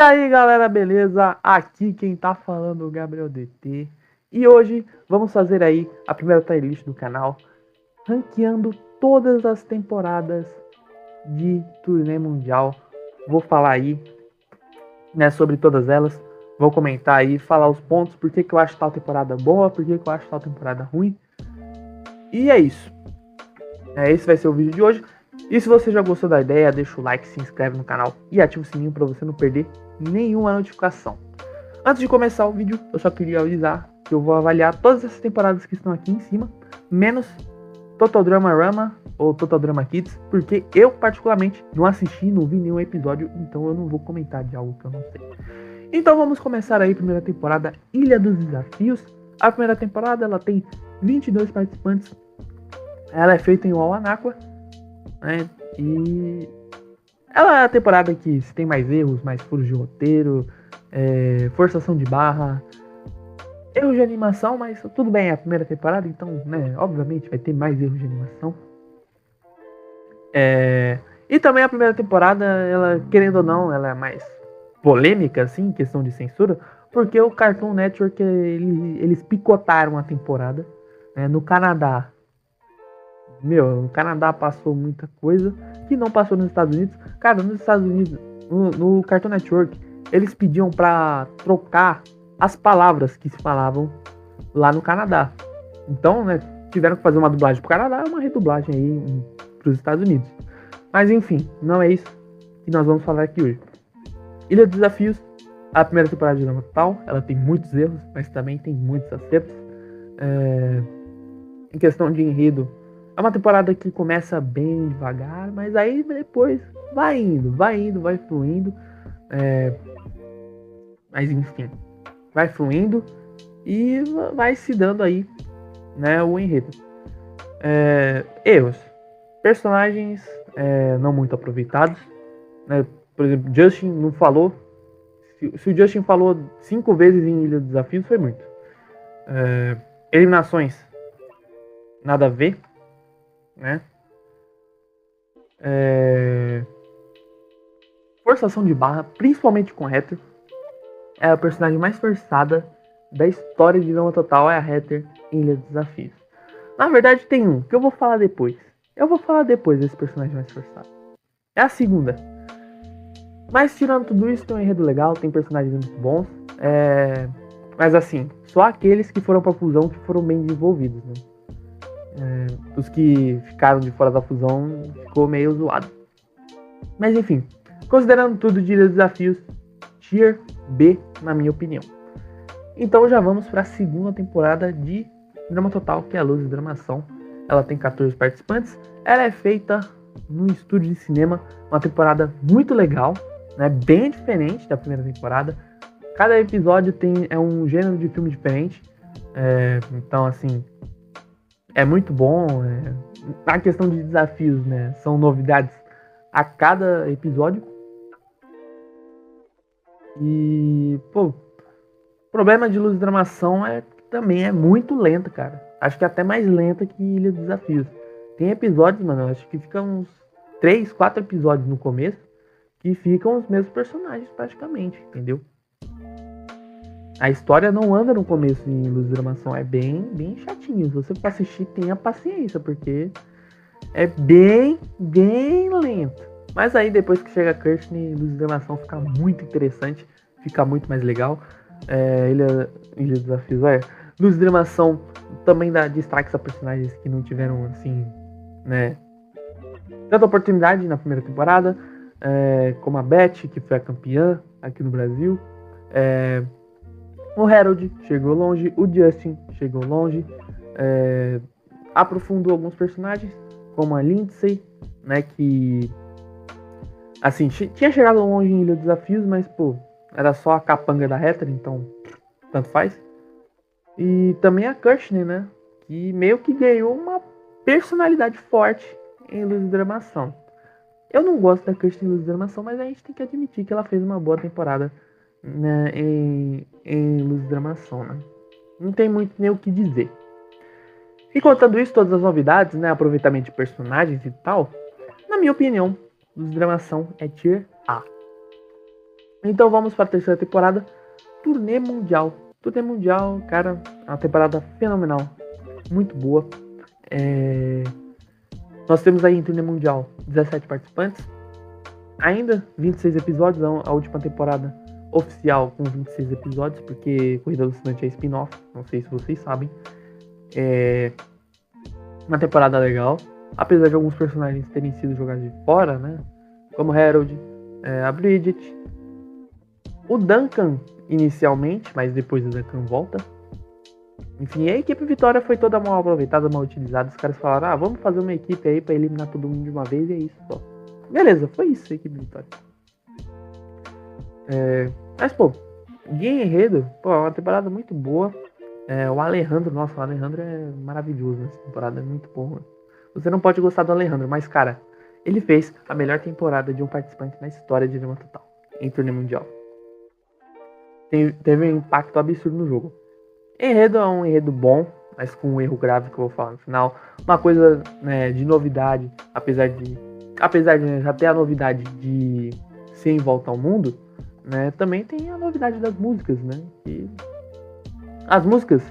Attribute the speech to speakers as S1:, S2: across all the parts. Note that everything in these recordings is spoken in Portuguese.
S1: E aí galera, beleza? Aqui quem tá falando é o Gabriel DT. E hoje vamos fazer aí a primeira playlist do canal, ranqueando todas as temporadas de turnê mundial. Vou falar aí, né, sobre todas elas. Vou comentar aí, falar os pontos, por que eu acho tal temporada boa, por que eu acho tal temporada ruim. E é isso. Esse vai ser o vídeo de hoje. E se você já gostou da ideia, deixa o like, se inscreve no canal e ativa o sininho para você não perder nenhuma notificação. Antes de começar o vídeo, eu só queria avisar que eu vou avaliar todas essas temporadas que estão aqui em cima, menos Total Drama Rama ou Total Drama Kids, porque eu particularmente não assisti, não vi nenhum episódio, então eu não vou comentar de algo que eu não sei. Então vamos começar aí a primeira temporada, Ilha dos Desafios. A primeira temporada ela tem 22 participantes, ela é feita em Wauanakwa, né? E ela é a temporada que se tem mais erros, mais furos de roteiro, forçação de barra, erros de animação, mas tudo bem, é a primeira temporada, então, né, obviamente vai ter mais erros de animação. E também a primeira temporada, ela, querendo ou não, ela é mais polêmica, assim, em questão de censura, porque o Cartoon Network, eles picotaram a temporada, né, no Canadá. No Canadá passou muita coisa que não passou nos Estados Unidos. Cara, nos Estados Unidos, no Cartoon Network, eles pediam pra trocar as palavras que se falavam lá no Canadá. Então, né, tiveram que fazer uma dublagem pro Canadá e uma redublagem aí pros Estados Unidos. Mas enfim, não é isso que nós vamos falar aqui hoje. Ilha dos Desafios, a primeira temporada de drama total, ela tem muitos erros, mas também tem muitos acertos. Em questão de enredo, é uma temporada que começa bem devagar, mas aí depois vai indo, vai fluindo. Mas enfim, vai fluindo e vai se dando aí, né, o enredo. Erros. Personagens não muito aproveitados, né? Por exemplo, Justin não falou. Se o Justin falou 5 vezes em Ilha dos Desafios, foi muito. Eliminações, nada a ver, né? Forçação de barra, principalmente com Heather. É a personagem mais forçada da história de Drama Total, é a Heather em Ilha dos Desafios. Na verdade tem um, que eu vou falar depois. Eu vou falar depois desse personagem mais forçado. É a segunda. Mas tirando tudo isso, tem um enredo legal, tem personagens muito bons. Mas assim, só aqueles que foram pra fusão que foram bem desenvolvidos, né? Os que ficaram de fora da fusão ficou meio zoado. Mas enfim, considerando tudo de Ilha dos Desafios, Tier B, na minha opinião. Então já vamos para a segunda temporada de Drama Total, que é a Luz de Dramação. Ela tem 14 participantes. Ela é feita num estúdio de cinema. Uma temporada muito legal, né? Bem diferente da primeira temporada. Cada episódio é um gênero de filme diferente. Então, assim, é muito bom. A questão de desafios, né? São novidades a cada episódio. E, pô, o problema de Luz de Dramação também é muito lenta, cara. Acho que é até mais lenta que Ilha dos Desafios. Tem episódios, mano, acho que ficam uns 3, 4 episódios no começo que ficam os mesmos personagens praticamente, entendeu? A história não anda no começo em Luz de Dramação, é bem, bem chatinho. Se você for assistir, tenha paciência, porque é bem, bem lento. Mas aí depois que chega a Kirsten, Luz de Dramação fica muito interessante, fica muito mais legal. Ilha dos Desafios, Luz de Dramação também dá destaques a personagens que não tiveram, assim, né, tanta oportunidade na primeira temporada, como a Beth, que foi a campeã aqui no Brasil. O Harold chegou longe, o Justin chegou longe, aprofundou alguns personagens, como a Lindsay, né, que assim, tinha chegado longe em Ilha dos Desafios, mas pô, era só a capanga da Heather, então tanto faz. E também a Kirsten, né, que meio que ganhou uma personalidade forte em Luz de Dramação. Eu não gosto da Kirsten em Luz de Dramação, mas a gente tem que admitir que ela fez uma boa temporada, né, em Luz de Dramação, né? Não tem muito nem o que dizer. E contando isso, todas as novidades, né, aproveitamento de personagens e tal, na minha opinião, Luz de Dramação é Tier A. Então vamos para a terceira temporada, Turnê Mundial. Turnê Mundial, cara, é uma temporada fenomenal, muito boa. Nós temos aí em Turnê Mundial 17 participantes, ainda 26 episódios, a última temporada oficial com 26 episódios, porque Corrida Alucinante é spin-off, não sei se vocês sabem. É uma temporada legal, apesar de alguns personagens terem sido jogados de fora, né? Como Harold, a Bridget, o Duncan inicialmente, mas depois o Duncan volta. Enfim, a equipe Vitória foi toda mal aproveitada, mal utilizada. Os caras falaram, vamos fazer uma equipe aí pra eliminar todo mundo de uma vez e é isso só. Beleza, foi isso a equipe Vitória. Mas, pô, de enredo, pô, é uma temporada muito boa. O Alejandro, nossa, o Alejandro é maravilhoso nessa temporada, é muito bom. Você não pode gostar do Alejandro, mas, cara, ele fez a melhor temporada de um participante na história de Drama Total, em Turnê Mundial. Teve um impacto absurdo no jogo. Enredo é um enredo bom, mas com um erro grave que eu vou falar no final. Uma coisa, né, de novidade, apesar de já ter a novidade de ser em Volta ao Mundo, né, também tem a novidade das músicas, né? E as músicas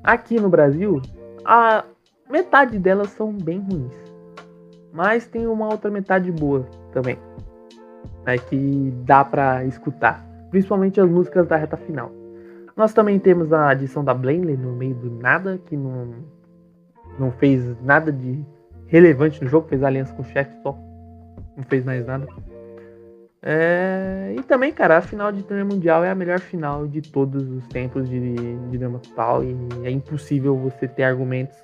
S1: aqui no Brasil, a metade delas são bem ruins, mas tem uma outra metade boa também, né, que dá pra escutar, principalmente as músicas da reta final. Nós também temos a adição da Blanley no meio do nada, que não fez nada de relevante no jogo, fez aliança com o chefe só, não fez mais nada. E também, cara, a final de Turnê Mundial é a melhor final de todos os tempos de Drama Total, e é impossível você ter argumentos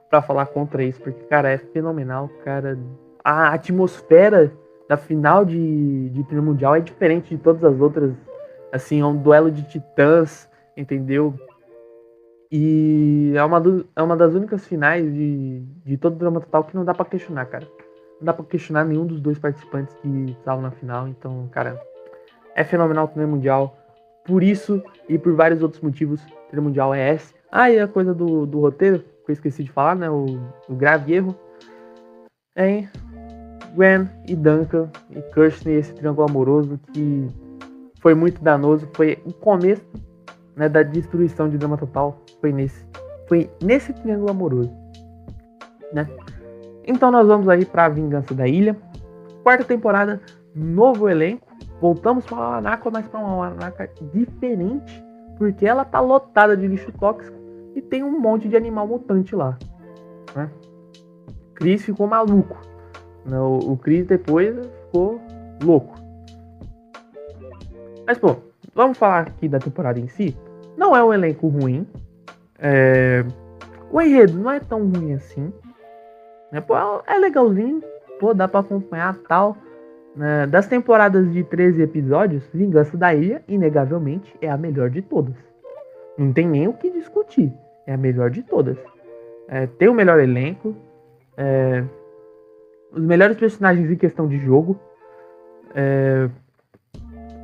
S1: pra falar contra isso, porque, cara, é fenomenal, cara. A atmosfera da final de Turnê Mundial é diferente de todas as outras, assim, é um duelo de titãs, entendeu? E é uma das únicas finais de todo o Drama Total que não dá pra questionar, cara. Não dá pra questionar nenhum dos dois participantes que estavam na final. Então, cara, é fenomenal o Torneio Mundial. Por isso e por vários outros motivos, o Torneio Mundial é S. E a coisa do roteiro, que eu esqueci de falar, né? O grave erro. Gwen e Duncan e Kirsty, esse triângulo amoroso que foi muito danoso. Foi o começo, né, da destruição de Drama Total. Foi nesse triângulo amoroso, né? Então nós vamos aí para a Vingança da Ilha. Quarta temporada, novo elenco. Voltamos para uma Wanaka, mas para uma Wanaka diferente, porque ela tá lotada de lixo tóxico e tem um monte de animal mutante lá, né? Chris ficou maluco. O Chris depois ficou louco. Mas, pô, vamos falar aqui da temporada em si. Não é um elenco ruim. O enredo não é tão ruim assim. Pô, é legalzinho. Pô, dá pra acompanhar tal. Das temporadas de 13 episódios, Vingança da Ilha, inegavelmente, é a melhor de todas. Não tem nem o que discutir. É a melhor de todas. Tem o melhor elenco. Os melhores personagens em questão de jogo.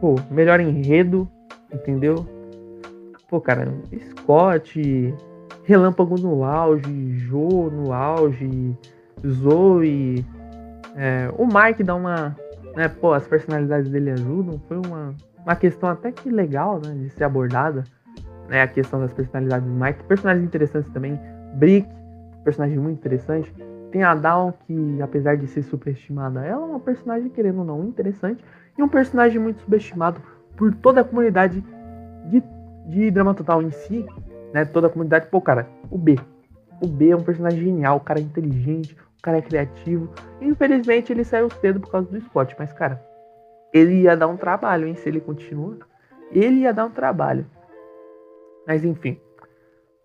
S1: Pô, melhor enredo. Entendeu? Pô, cara, Scott, Relâmpago no auge, Jo no auge, Zoe, o Mike dá uma, né, pô, as personalidades dele ajudam, foi uma questão até que legal, né, de ser abordada, né, a questão das personalidades do Mike, personagens interessantes também, Brick, personagem muito interessante, tem a Dawn, que apesar de ser superestimada, ela é uma personagem, querendo ou não, interessante, e um personagem muito subestimado por toda a comunidade de Drama Total em si, né, toda a comunidade. Pô, cara, o B é um personagem genial, o cara é inteligente, o cara é criativo. Infelizmente ele saiu cedo por causa do Scott, mas, cara, ele ia dar um trabalho, hein, se ele continua. Ele ia dar um trabalho. Mas, enfim.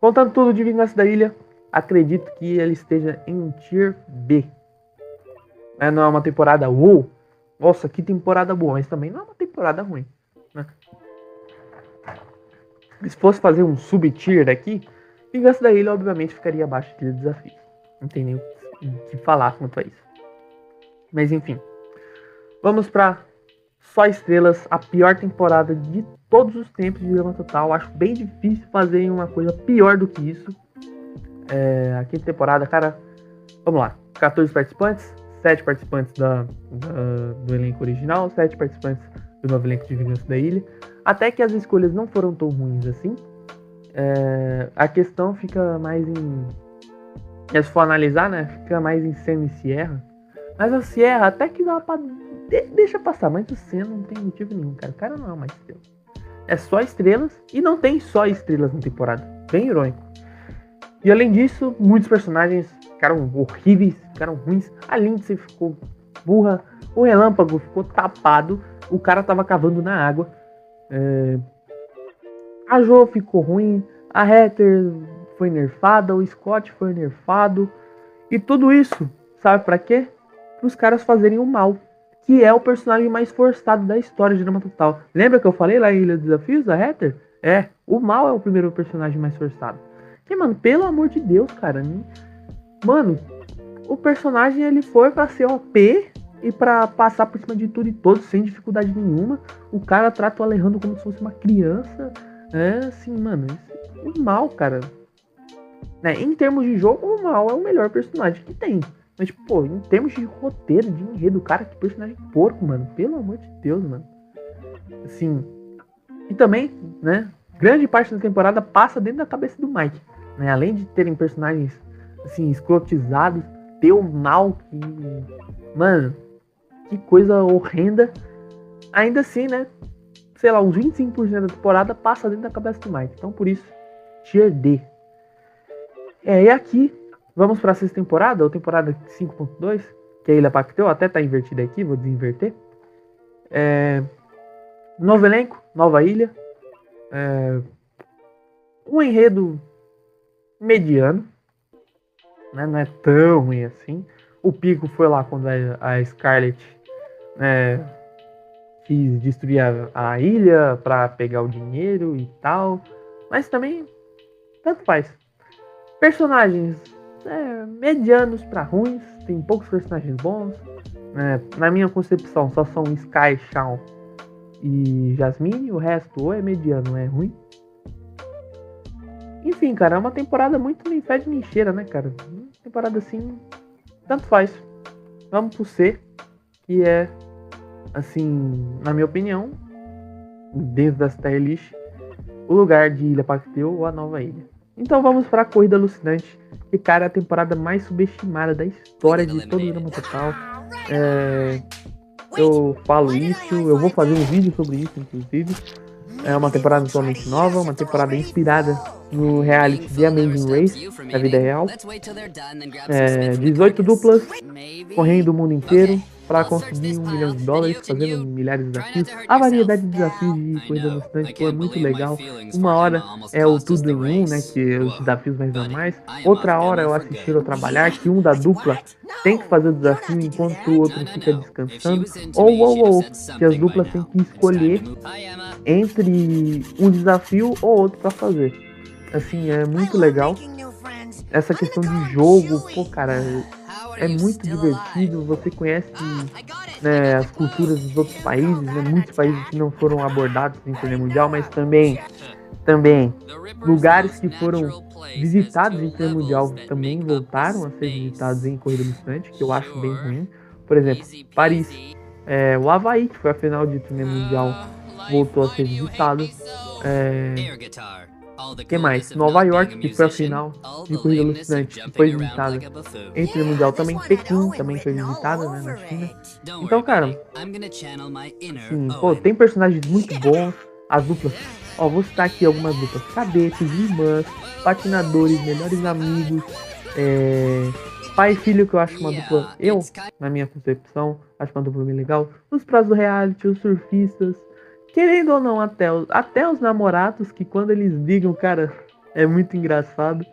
S1: Contando tudo de Vingança da Ilha, acredito que ele esteja em um Tier B. Não é uma temporada wow. Nossa, que temporada boa, mas também não é uma temporada ruim, né? Se fosse fazer um sub-tier daqui, Vingança da Ilha, obviamente, ficaria abaixo de desafio. Não tem nem o que falar quanto a isso. Mas, enfim. Vamos para Só Estrelas, a pior temporada de todos os tempos de Drama Total. Acho bem difícil fazer uma coisa pior do que isso. A quinta temporada, cara, vamos lá. 14 participantes, 7 participantes do elenco original, 7 participantes do novo elenco de Vingança da Ilha. Até que as escolhas não foram tão ruins assim. A questão fica mais em... Se for analisar, né? Fica mais em Senna e Sierra. Mas a Sierra até que dá pra... Deixa passar, mas o Senna não tem motivo nenhum, cara. O cara não é uma estrela. É só estrelas, e não tem só estrelas na temporada. Bem irônico. E além disso, muitos personagens ficaram horríveis, ficaram ruins. A Lindsay ficou burra. O Relâmpago ficou tapado. O cara tava cavando na água. A Jo ficou ruim. A Heather foi nerfada. O Scott foi nerfado. E tudo isso, sabe pra quê? Para os caras fazerem o mal. Que é o personagem mais forçado da história de Drama Total. Lembra que eu falei lá em Ilha dos Desafios, a Heather? O mal é o primeiro personagem mais forçado. Que, mano, pelo amor de Deus, cara. Mano, o personagem ele foi pra ser OP e pra passar por cima de tudo e todos sem dificuldade nenhuma. O cara trata o Alejandro como se fosse uma criança. Assim, mano, o mal, cara. Em termos de jogo, o mal é o melhor personagem que tem. Mas, pô, em termos de roteiro, de enredo, cara, que personagem porco, mano. Pelo amor de Deus, mano. Assim. E também, né? Grande parte da temporada passa dentro da cabeça do Mike. Né? Além de terem personagens, assim, escrotizados, ter o mal que. Mano, que coisa horrenda. Ainda assim, né? Sei lá, uns 25% da temporada passa dentro da cabeça do Mike. Então, por isso, Tier D. E aqui. Vamos para a sexta temporada, ou temporada 5.2, que a Ilha Pacteu, até tá invertida aqui, vou desinverter. Novo elenco, nova ilha. Um enredo mediano, né? Não é tão ruim assim. O pico foi lá quando a Scarlet quis destruir a ilha para pegar o dinheiro e tal. Mas também, tanto faz. Personagens medianos para ruins, tem poucos personagens bons. Na minha concepção, só são Sky, Shawn e Jasmine. O resto ou é mediano ou é ruim. Enfim, cara, é uma temporada muito nem fede nem cheira, né, cara? Uma temporada assim, tanto faz. Vamos pro C, que é, assim, na minha opinião, dentro da tier list, o lugar de Ilha Pacteu ou a nova ilha. Então vamos para a Corrida Alucinante, que, cara, é a temporada mais subestimada da história de todo o Drama Total. Eu falo isso, eu vou fazer um vídeo sobre isso, inclusive. É uma temporada totalmente nova, uma temporada inspirada no reality The Amazing Race, na vida real. 18 duplas, correndo o mundo inteiro para conseguir $1 milhão, fazendo milhares de desafios. A variedade de desafios de Corrida Alucinante é muito legal. Uma hora é o tudo em um, né, que é os desafios mais normais. Outra hora é o assistir ou trabalhar, que um da dupla tem que fazer o desafio enquanto o outro fica descansando. Ou, que as duplas têm que escolher entre um desafio ou outro para fazer. Assim, é muito legal. Essa questão de jogo, pô, cara, é muito divertido. Você conhece, né, as culturas dos outros países, né? Muitos países que não foram abordados em torneio mundial, mas também lugares que foram visitados em torneio mundial também voltaram a ser visitados em Corrida Alucinante, que eu acho bem ruim. Por exemplo, Paris, o Havaí, que foi a final de torneio mundial, voltou a ser visitado. Que mais? Nova York, que foi a final de Corrida Alucinante, que foi visitada entre o Mundial. Também Pequim também foi visitada, né, na China. Então, cara, sim, pô, tem personagens muito bons. As duplas, vou citar aqui algumas duplas: cadetes, irmãs, patinadores, melhores amigos, pai e filho, que eu acho uma dupla, na minha concepção, acho uma dupla bem legal. Os prazos do reality, os surfistas. Querendo ou não, até os namorados, que quando eles brigam, cara, é muito engraçado.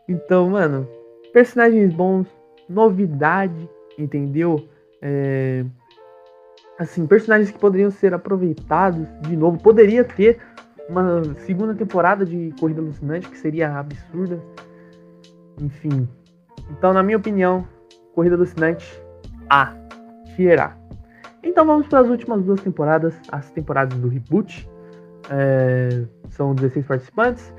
S1: Então, mano, personagens bons, novidade, entendeu? Assim, personagens que poderiam ser aproveitados de novo. Poderia ter uma segunda temporada de Corrida Alucinante, que seria absurda. Enfim. Então, na minha opinião, Corrida Alucinante A. Tier A. Então vamos para as últimas duas temporadas, as temporadas do reboot. São 16 participantes,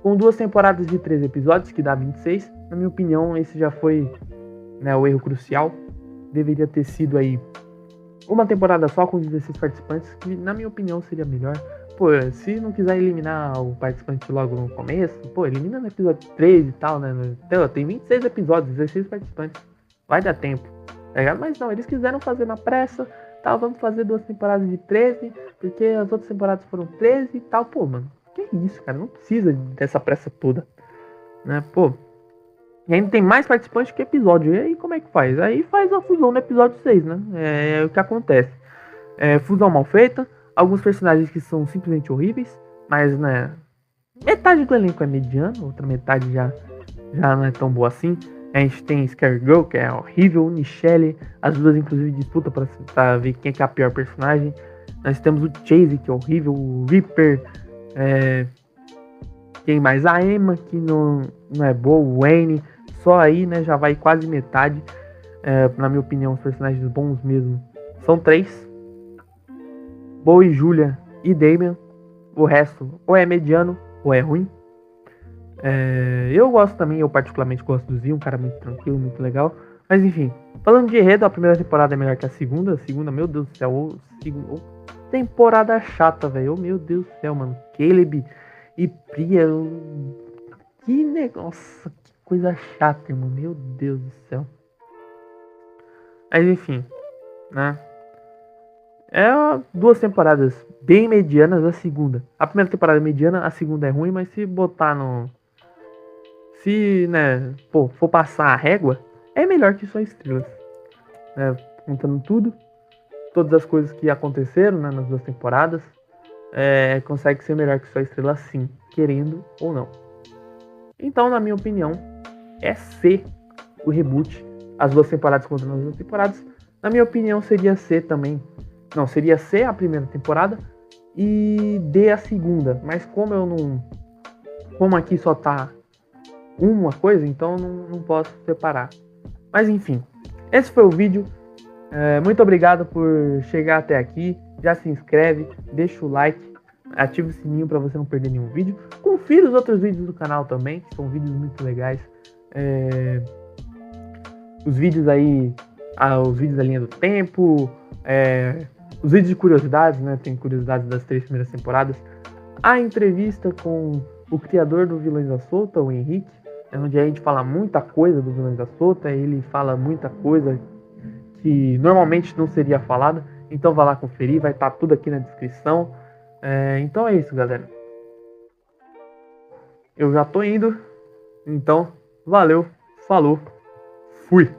S1: com 2 temporadas de 13 episódios, que dá 26. Na minha opinião, esse já foi, né, o erro crucial. Deveria ter sido aí uma temporada só com 16 participantes, que na minha opinião seria melhor. Pô, se não quiser eliminar o participante logo no começo, pô, elimina no episódio 3 e tal, né? Então, tem 26 episódios, 16 participantes. Vai dar tempo, tá ligado? Mas não, eles quiseram fazer na pressa, tal, vamos fazer 2 temporadas de 13, porque as outras temporadas foram 13 e tal. Pô, mano, que isso, cara? Não precisa dessa pressa toda, né? Pô, e ainda tem mais participantes que episódio. E aí como é que faz? Aí faz a fusão no episódio 6, né? É o que acontece. Fusão mal feita, alguns personagens que são simplesmente horríveis, mas né, metade do elenco é mediano, outra metade já não é tão boa assim. A gente tem Scaregirl, que é horrível, Nichelle, as duas inclusive disputam pra ver quem é a pior personagem. Nós temos o Chase, que é horrível, o Reaper, quem mais? A Emma, que não é boa, o Wayne, só aí né, já vai quase metade. Na minha opinião, os personagens bons mesmo são 3. Bo e Julia e Damian. O resto ou é mediano ou é ruim. Eu gosto também, eu particularmente gosto do Zinho, um cara muito tranquilo, muito legal. Mas enfim, falando de enredo, a primeira temporada é melhor que a segunda. A segunda, meu Deus do céu, temporada chata, velho. Meu Deus do céu, mano. Caleb e Priya. Que negócio, que coisa chata, irmão. Meu Deus do céu. Mas enfim, né? 2 temporadas bem medianas, a segunda. A primeira temporada é mediana, a segunda é ruim, mas se botar no. Se, né, pô, for passar a régua, é melhor que Só Estrelas. Né, contando tudo, todas as coisas que aconteceram né, nas 2 temporadas, consegue ser melhor que Só Estrelas sim, querendo ou não. Então, na minha opinião, é C o reboot. As 2 temporadas contando as 2 temporadas. Na minha opinião, seria C também. Não, seria C a primeira temporada e D a segunda. Mas como eu não. Como aqui só tá uma coisa, então não posso separar. Mas enfim, esse foi o vídeo. Muito obrigado por chegar até aqui. Já se inscreve, deixa o like, ativa o sininho para você não perder nenhum vídeo. Confira os outros vídeos do canal também, que são vídeos muito legais. Os vídeos aí, os vídeos da linha do tempo, os vídeos de curiosidades, né? Tem curiosidades das 3 primeiras temporadas. A entrevista com o criador do Vilões da Solta, o Henrique, onde a gente fala muita coisa do Vilões da Solta. Ele fala muita coisa que normalmente não seria falada. Então vai lá conferir, vai estar tudo aqui na descrição. Então é isso, galera. Eu já tô indo. Então, valeu, falou, fui!